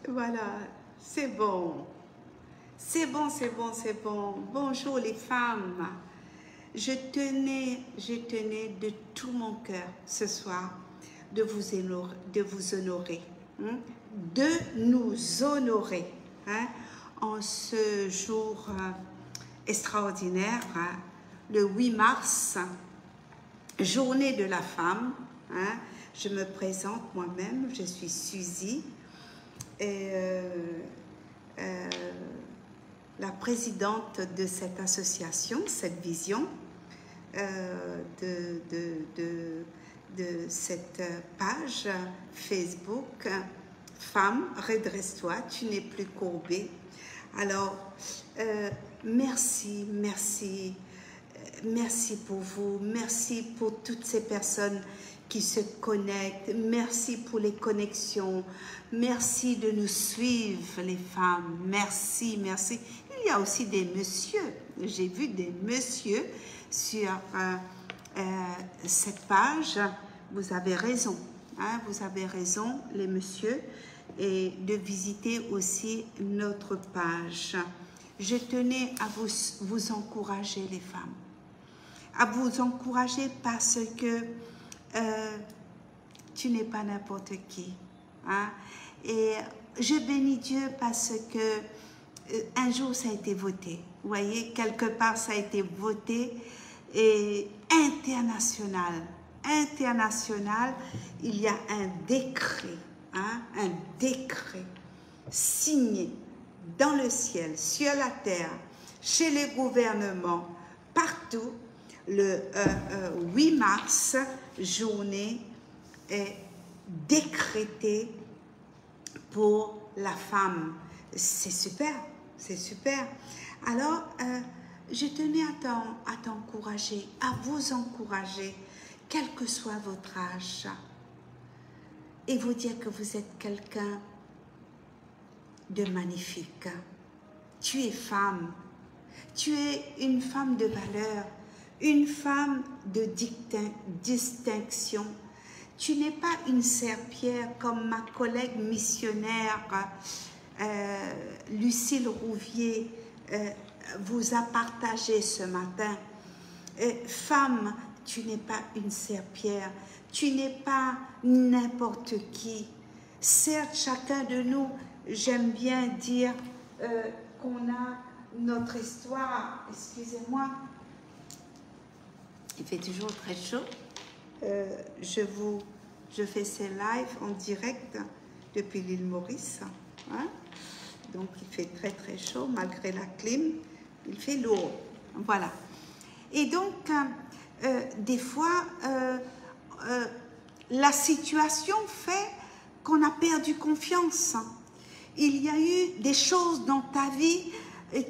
Voilà, c'est bon. C'est bon, c'est bon, c'est bon. Bonjour les femmes. Je tenais de tout mon cœur ce soir de vous honorer, hein, de nous honorer, hein, en ce jour extraordinaire, hein, le 8 mars, journée de la femme. Hein. Je me présente moi-même, je suis Suzy, et la présidente de cette association, cette vision, de cette page Facebook « Femme, redresse-toi, tu n'es plus courbée ». Alors, merci, merci, merci pour vous, merci pour toutes ces personnes qui se connectent, merci pour les connexions, merci de nous suivre les femmes, merci, merci. Il y a aussi des messieurs, j'ai vu des messieurs sur cette page. Vous avez raison, hein, vous avez raison les messieurs, et de visiter aussi notre page. Je tenais à vous encourager les femmes, à vous encourager parce que tu n'es pas n'importe qui, hein? Et je bénis Dieu parce que un jour ça a été voté, vous voyez, quelque part ça a été voté, et international, il y a un décret, hein, un décret signé dans le ciel, sur la terre, chez les gouvernements, partout. Le 8 mars, journée est décrétée pour la femme. C'est super, c'est super. Alors, je tenais à t'encourager, à vous encourager, quel que soit votre âge, et vous dire que vous êtes quelqu'un de magnifique. Tu es femme, tu es une femme de valeur, une femme de distinction. Tu n'es pas une serpillère comme ma collègue missionnaire Lucille Rouvier vous a partagé ce matin. Femme, tu n'es pas une serpillère, tu n'es pas n'importe qui. Certes, chacun de nous, j'aime bien dire qu'on a notre histoire. Excusez-moi, il fait toujours très chaud. Je fais ces lives en direct depuis l'île Maurice. Hein? Donc, il fait très très chaud malgré la clim. Il fait lourd. Voilà. Et donc, des fois, la situation fait qu'on a perdu confiance. Il y a eu des choses dans ta vie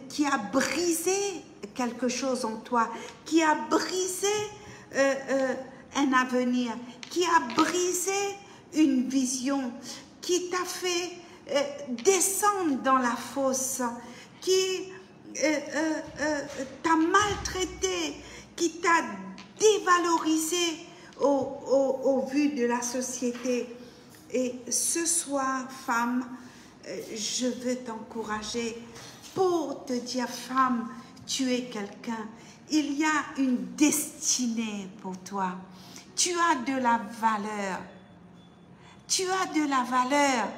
qui a brisé quelque chose en toi, qui a brisé un avenir, qui a brisé une vision, qui t'a fait descendre dans la fosse, qui t'a maltraité, qui t'a dévalorisé au vu de la société. Et ce soir, femme, je veux t'encourager pour te dire, femme, tu es quelqu'un. Il y a une destinée pour toi. Tu as de la valeur. Tu as de la valeur.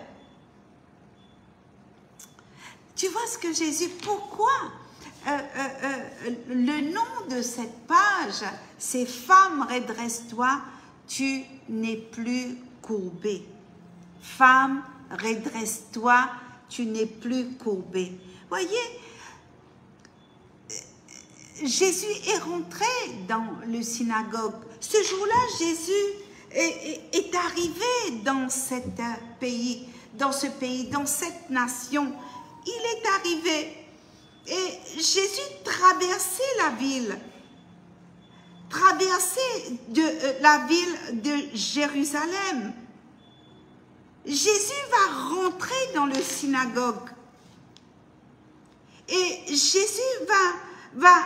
Tu vois ce que Jésus, pourquoi le nom de cette page, c'est « Femme, redresse-toi, tu n'es plus courbée ». Femme, redresse-toi, tu n'es plus courbée. Voyez, Jésus est rentré dans le synagogue. Ce jour-là, Jésus est arrivé dans ce pays, dans cette nation. Il est arrivé et Jésus traversait la ville de Jérusalem. Jésus va rentrer dans le synagogue et Jésus va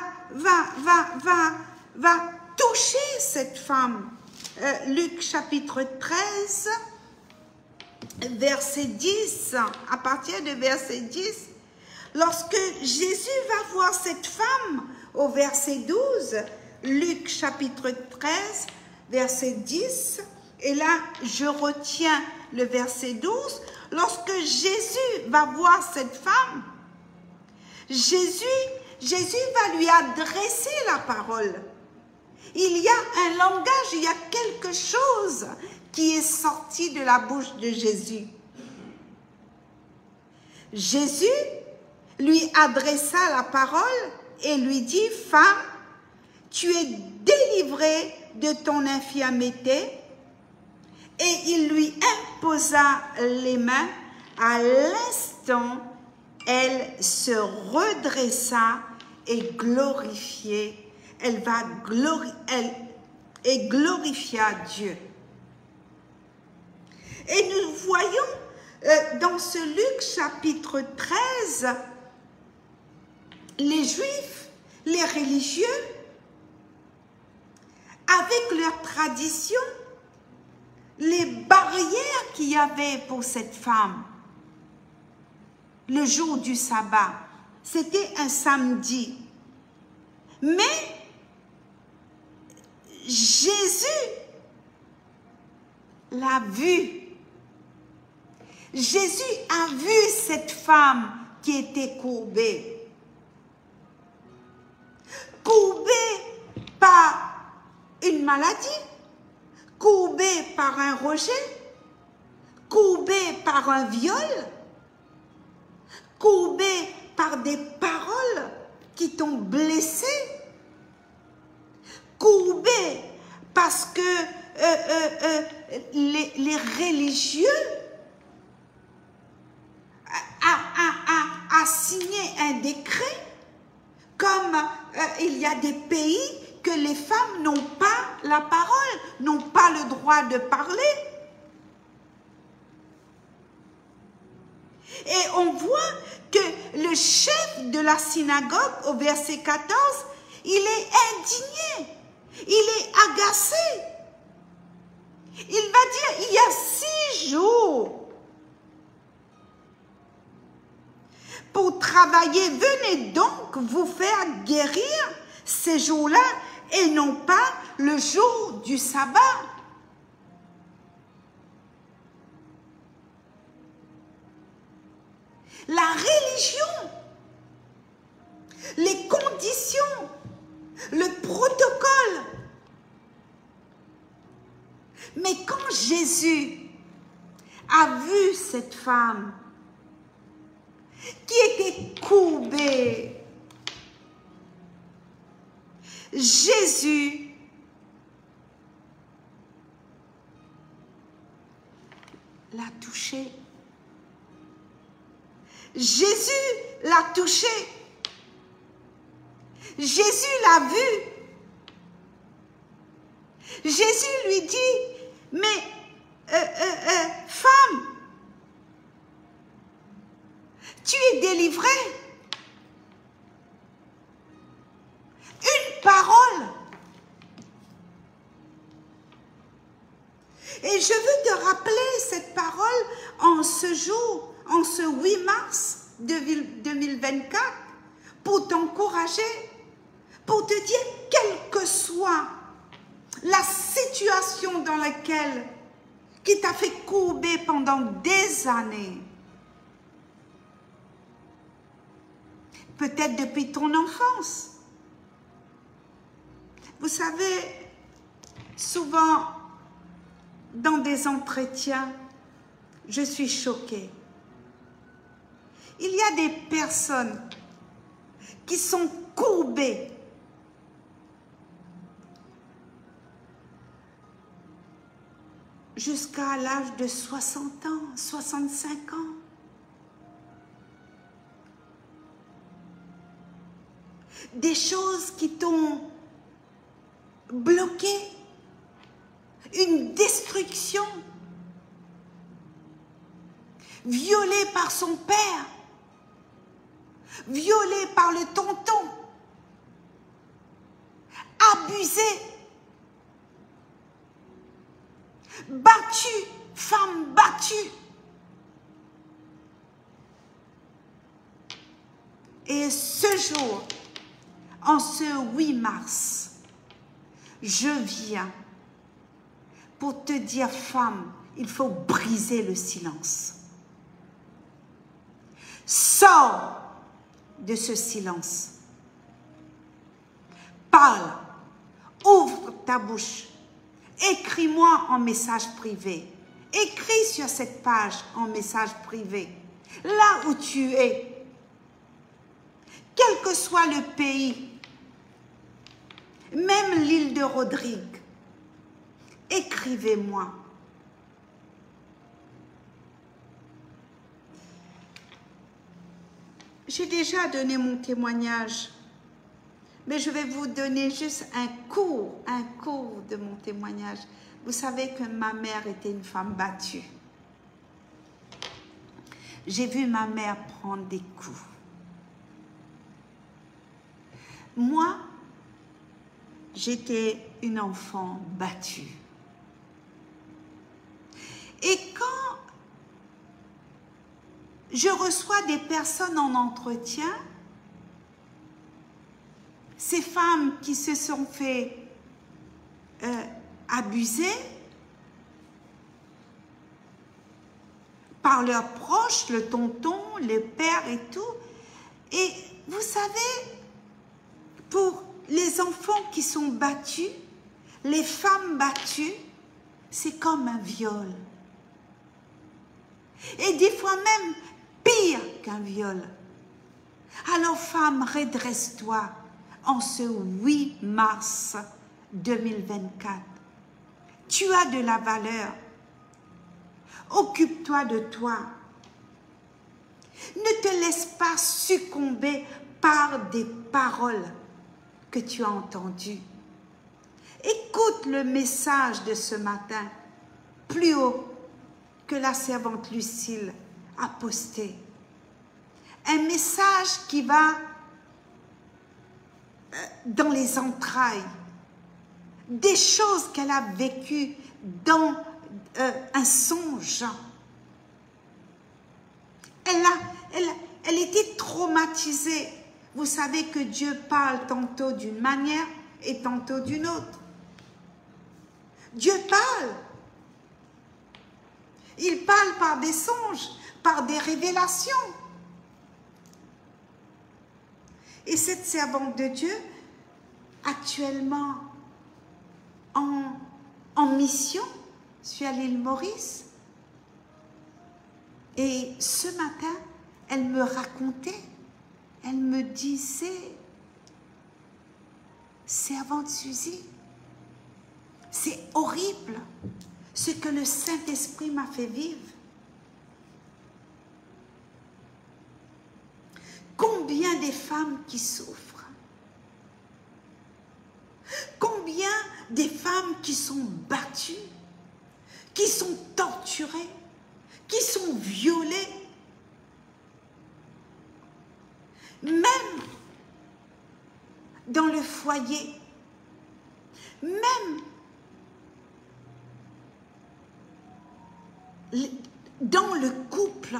toucher cette femme Luc chapitre 13, verset 10, à partir de verset 10, lorsque Jésus va voir cette femme au verset 12, Luc chapitre 13, verset 10, et là je retiens le verset 12, lorsque Jésus va voir cette femme, Jésus va lui adresser la parole. Il y a un langage, il y a quelque chose qui est sorti de la bouche de Jésus. Jésus lui adressa la parole et lui dit, « Femme, tu es délivrée de ton infirmité. » Et il lui imposa les mains. À l'instant, elle se redressa et glorifia Dieu. Et nous voyons dans ce Luc chapitre 13, les Juifs, les religieux, avec leurs traditions, les barrières qu'il y avait pour cette femme. Le jour du sabbat, c'était un samedi. Mais Jésus l'a vu. Jésus a vu cette femme qui était courbée. Courbée par une maladie, courbée par un rejet, courbée par un viol, courbée par des paroles qui t'ont blessé, courbée parce que les religieux a signé un décret, comme il y a des pays que les femmes n'ont pas la parole, n'ont pas le droit de parler. Et on voit que le chef de la synagogue, au verset 14, il est indigné, il est agacé. Il va dire, il y a 6 jours pour travailler, venez donc vous faire guérir ces jours-là et non pas le jour du sabbat. La religion, les conditions, le protocole. Mais quand Jésus a vu cette femme qui était courbée, Jésus l'a touchée. Jésus l'a touchée. Jésus l'a vue. Jésus lui dit, mais femme, tu es délivrée. Une parole. Et je veux te rappeler cette parole en ce jour, en ce 8 mars 2024, pour t'encourager, pour te dire, quelle que soit la situation dans laquelle, qui t'a fait courber pendant des années, peut-être depuis ton enfance. Vous savez, souvent, dans des entretiens, je suis choquée. Il y a des personnes qui sont courbées jusqu'à l'âge de 60 ans, 65 ans. Des choses qui t'ont bloqué, une destruction, violée par son père, violée par le tonton, abusée. battue, femme battue. Et ce jour, en ce 8 mars, je viens pour te dire, femme, il faut briser le silence. Sors de ce silence. Parle, ouvre ta bouche, écris-moi en message privé. Écris sur cette page en message privé, là où tu es, quel que soit le pays, même l'île de Rodrigue, écrivez-moi. J'ai déjà donné mon témoignage, mais je vais vous donner juste un cours de mon témoignage. Vous savez que ma mère était une femme battue. J'ai vu ma mère prendre des coups. Moi, j'étais une enfant battue. Et quand je reçois des personnes en entretien, ces femmes qui se sont fait abuser par leurs proches, le tonton, le père et tout. Et vous savez, pour les enfants qui sont battus, les femmes battues, c'est comme un viol. Et des fois même pire qu'un viol. Alors femme, redresse-toi en ce 8 mars 2024. Tu as de la valeur. Occupe-toi de toi. Ne te laisse pas succomber par des paroles que tu as entendues. Écoute le message de ce matin, plus haut que la servante Lucille a posté. Un message qui va dans les entrailles, des choses qu'elle a vécues dans un songe. Elle était traumatisée. Vous savez que Dieu parle tantôt d'une manière et tantôt d'une autre. Dieu parle. Il parle par des songes, par des révélations. Et cette servante de Dieu, actuellement en mission sur l'île Maurice, et ce matin, elle me racontait, elle me disait, servante Suzy, c'est horrible ce que le Saint-Esprit m'a fait vivre. Combien des femmes qui souffrent? Combien des femmes qui sont battues, qui sont torturées, qui sont violées? Même dans le foyer, même dans le couple,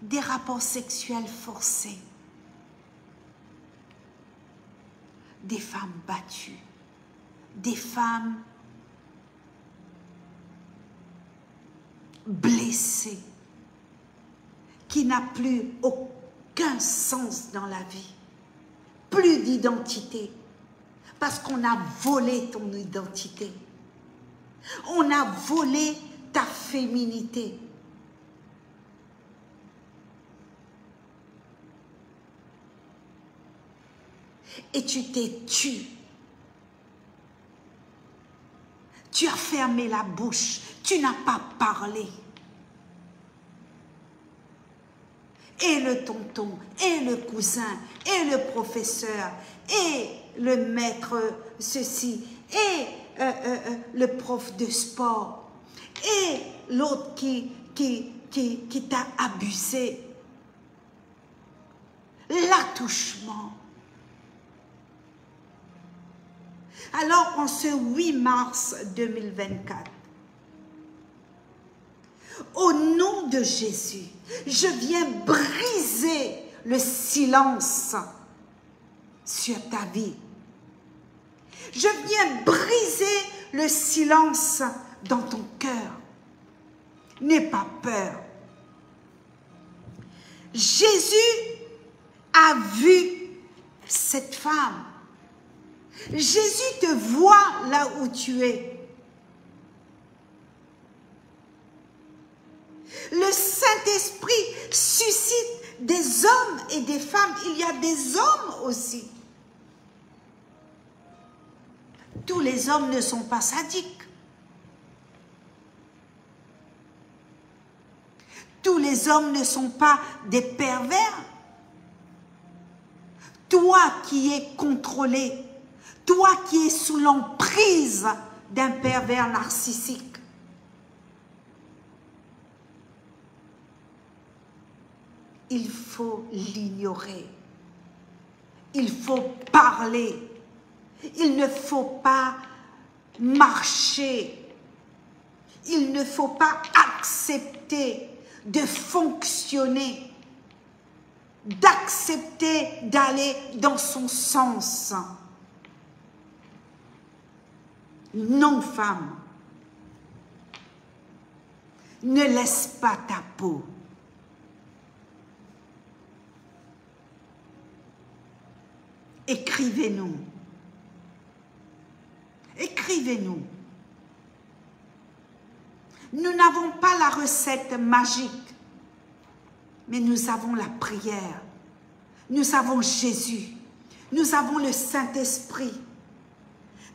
des rapports sexuels forcés, des femmes battues, des femmes blessées, qui n'a plus aucun sens dans la vie, plus d'identité, parce qu'on a volé ton identité, on a volé ta féminité. Et tu t'es tue. Tu as fermé la bouche, tu n'as pas parlé. Et le tonton, et le cousin, et le professeur, et le maître ceci, et le prof de sport, et l'autre qui t'a abusé. L'attouchement. Alors, en ce 8 mars 2024, au nom de Jésus, je viens briser le silence sur ta vie. Je viens briser le silence dans ton cœur. N'aie pas peur. Jésus a vu cette femme. Jésus te voit là où tu es. Le Saint-Esprit suscite des hommes et des femmes. Il y a des hommes aussi. Tous les hommes ne sont pas sadiques. Tous les hommes ne sont pas des pervers. Toi qui es contrôlé, toi qui es sous l'emprise d'un pervers narcissique, il faut l'ignorer. Il faut parler. Il ne faut pas marcher. Il ne faut pas accepter de fonctionner, d'accepter d'aller dans son sens. Non, femme, ne laisse pas ta peau. Écrivez-nous. Écrivez-nous. Nous n'avons pas la recette magique, mais nous avons la prière. Nous avons Jésus. Nous avons le Saint-Esprit.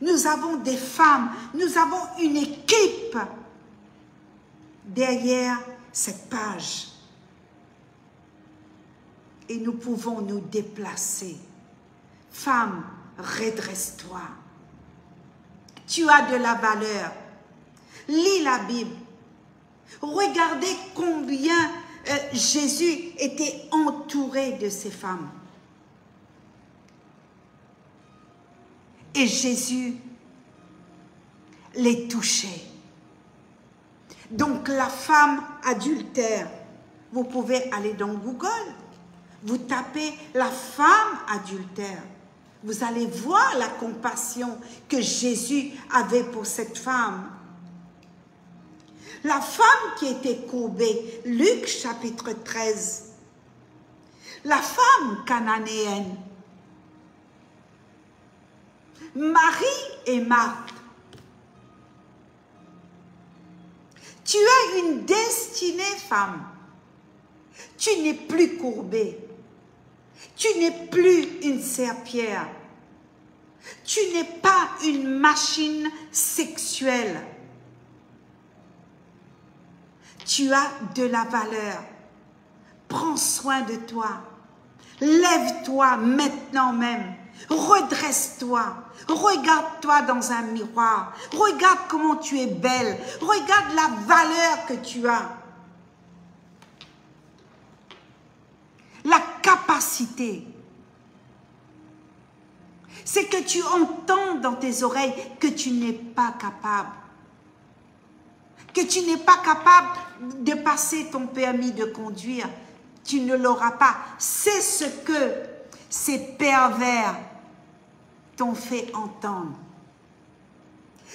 Nous avons des femmes. Nous avons une équipe derrière cette page. Et nous pouvons nous déplacer. Femme, redresse-toi. Tu as de la valeur. Lis la Bible. Regardez combien Jésus était entouré de ces femmes. Et Jésus les touchait. Donc la femme adultère, vous pouvez aller dans Google, vous tapez la femme adultère. Vous allez voir la compassion que Jésus avait pour cette femme. La femme qui était courbée, Luc chapitre 13. La femme cananéenne. Marie et Marthe. Tu as une destinée, femme. Tu n'es plus courbée. Tu n'es plus une serpillère. Tu n'es pas une machine sexuelle. Tu as de la valeur. Prends soin de toi. Lève-toi maintenant même. Redresse-toi. Regarde-toi dans un miroir. Regarde comment tu es belle. Regarde la valeur que tu as. La capacité. C'est que tu entends dans tes oreilles que tu n'es pas capable. Que tu n'es pas capable de passer ton permis de conduire. Tu ne l'auras pas. C'est ce que ces pervers t'ont fait entendre.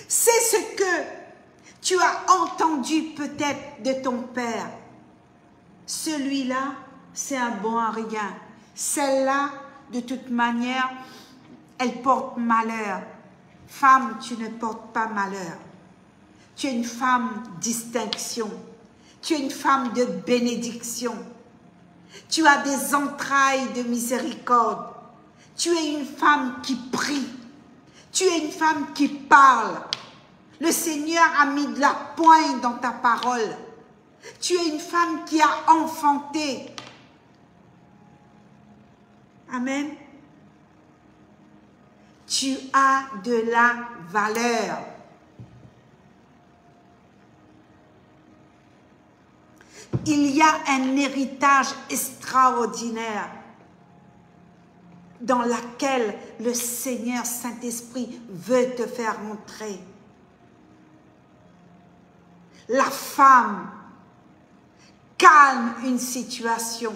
C'est ce que tu as entendu peut-être de ton père. Celui-là, c'est un bon à rien. Celle-là, de toute manière, elle porte malheur. Femme, tu ne portes pas malheur. Tu es une femme distinction. Tu es une femme de bénédiction. Tu as des entrailles de miséricorde. Tu es une femme qui prie. Tu es une femme qui parle. Le Seigneur a mis de la poigne dans ta parole. Tu es une femme qui a enfanté. Amen. Tu as de la valeur. Il y a un héritage extraordinaire. dans laquelle le Seigneur Saint-Esprit veut te faire entrer. La femme calme une situation.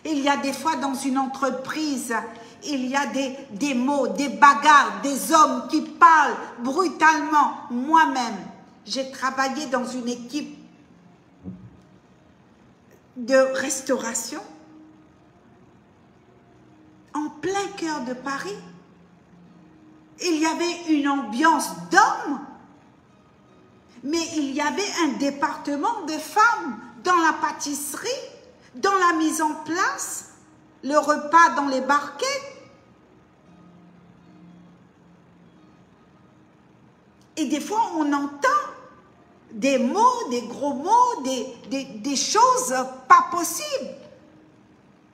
Il y a des fois dans une entreprise, il y a des mots, des bagarres, des hommes qui parlent brutalement. Moi-même, j'ai travaillé dans une équipe de restauration en plein cœur de Paris. Il y avait une ambiance d'hommes, mais il y avait un département de femmes dans la pâtisserie, dans la mise en place, le repas dans les barquettes. Et des fois, on entend des mots, des gros mots, des choses pas possibles,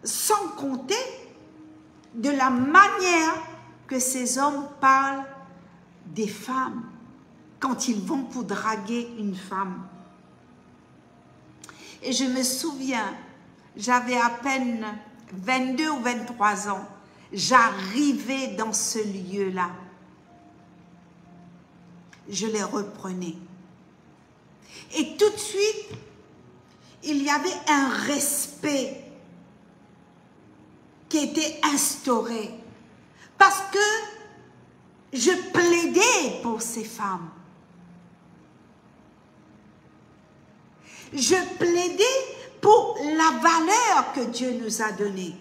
sans compter de la manière que ces hommes parlent des femmes quand ils vont pour draguer une femme. Et je me souviens, j'avais à peine 22 ou 23 ans, j'arrivais dans ce lieu-là. Je les reprenais. Et tout de suite, il y avait un respect qui était instauré. Parce que je plaidais pour ces femmes. Je plaidais pour la valeur que Dieu nous a donnée.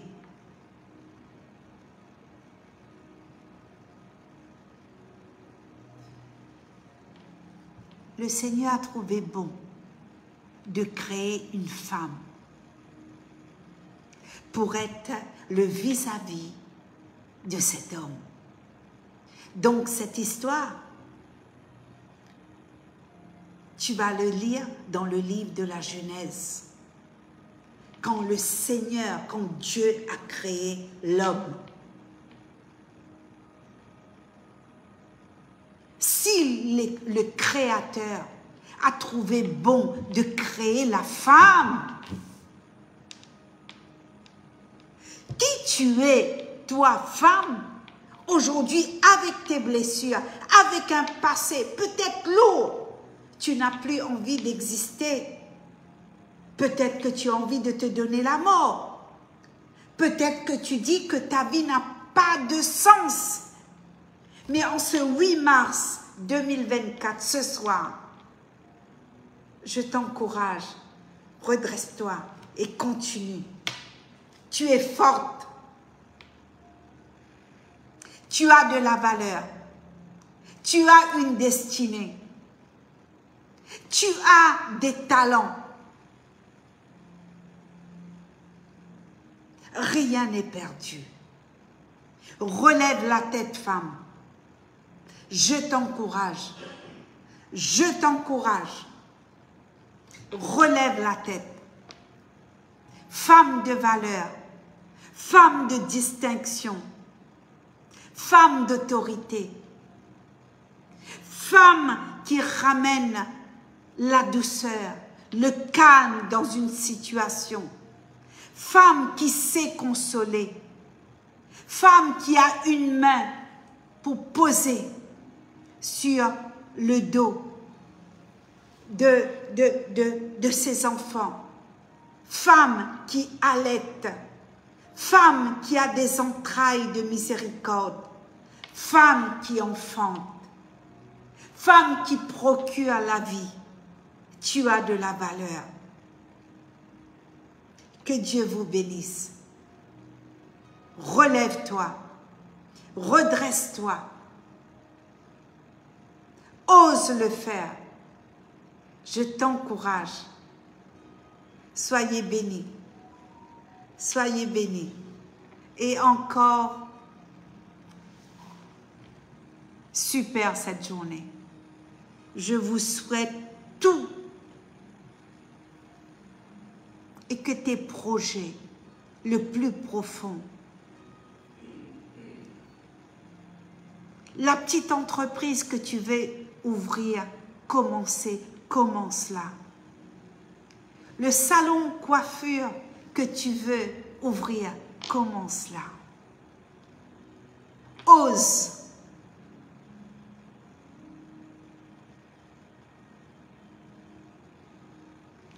Le Seigneur a trouvé bon de créer une femme pour être le vis-à-vis de cet homme. Donc cette histoire, tu vas le lire dans le livre de la Genèse. Quand le Seigneur, quand Dieu a créé l'homme. Si le Créateur a trouvé bon de créer la femme, qui tu es, toi, femme, aujourd'hui, avec tes blessures, avec un passé peut-être lourd, tu n'as plus envie d'exister. Peut-être que tu as envie de te donner la mort. Peut-être que tu dis que ta vie n'a pas de sens. Mais en ce 8 mars 2024, ce soir, je t'encourage, redresse-toi et continue. Tu es forte. Tu as de la valeur. Tu as une destinée. Tu as des talents. Rien n'est perdu. Relève la tête, femme. Je t'encourage. Je t'encourage. Relève la tête. Femme de valeur. Femme de distinction. Femme d'autorité. Femme qui ramène la douceur, le calme dans une situation. Femme qui sait consoler. Femme qui a une main pour poser sur le dos de ses enfants. Femme qui allaite. Femme qui a des entrailles de miséricorde. Femme qui enfante. Femme qui procure la vie. Tu as de la valeur. Que Dieu vous bénisse. Relève-toi. Redresse-toi. Ose le faire. Je t'encourage. Soyez bénis. Soyez bénis. Et encore, super cette journée. Je vous souhaite tout. Et que tes projets, le plus profond, la petite entreprise que tu veux ouvrir, commence là. Le salon coiffure que tu veux ouvrir, commence là. ose.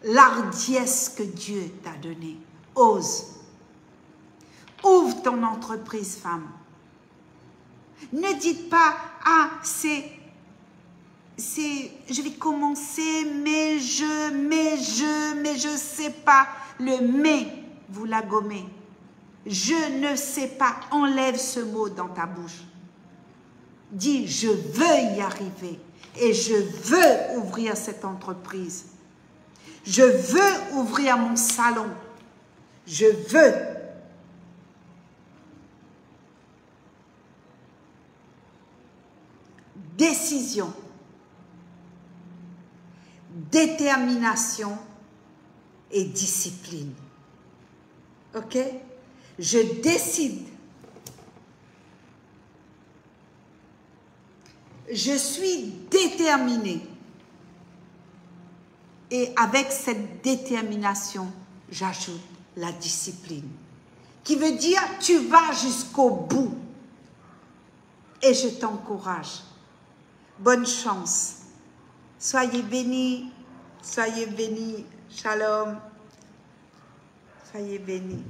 L'ardiesse que Dieu t'a donnée. Ose. Ouvre ton entreprise, femme. Ne dites pas, ah, je vais commencer, mais je sais pas. Le mais, vous la gommez. Je ne sais pas. Enlève ce mot dans ta bouche. Dis, je veux y arriver et je veux ouvrir cette entreprise. Je veux ouvrir mon salon. Je veux. Décision. Détermination et discipline. Ok? Je décide. Je suis déterminée. Et avec cette détermination, j'ajoute la discipline. Qui veut dire, tu vas jusqu'au bout. Et je t'encourage. Bonne chance. Soyez bénis. Soyez bénis. Shalom. Soyez bénis.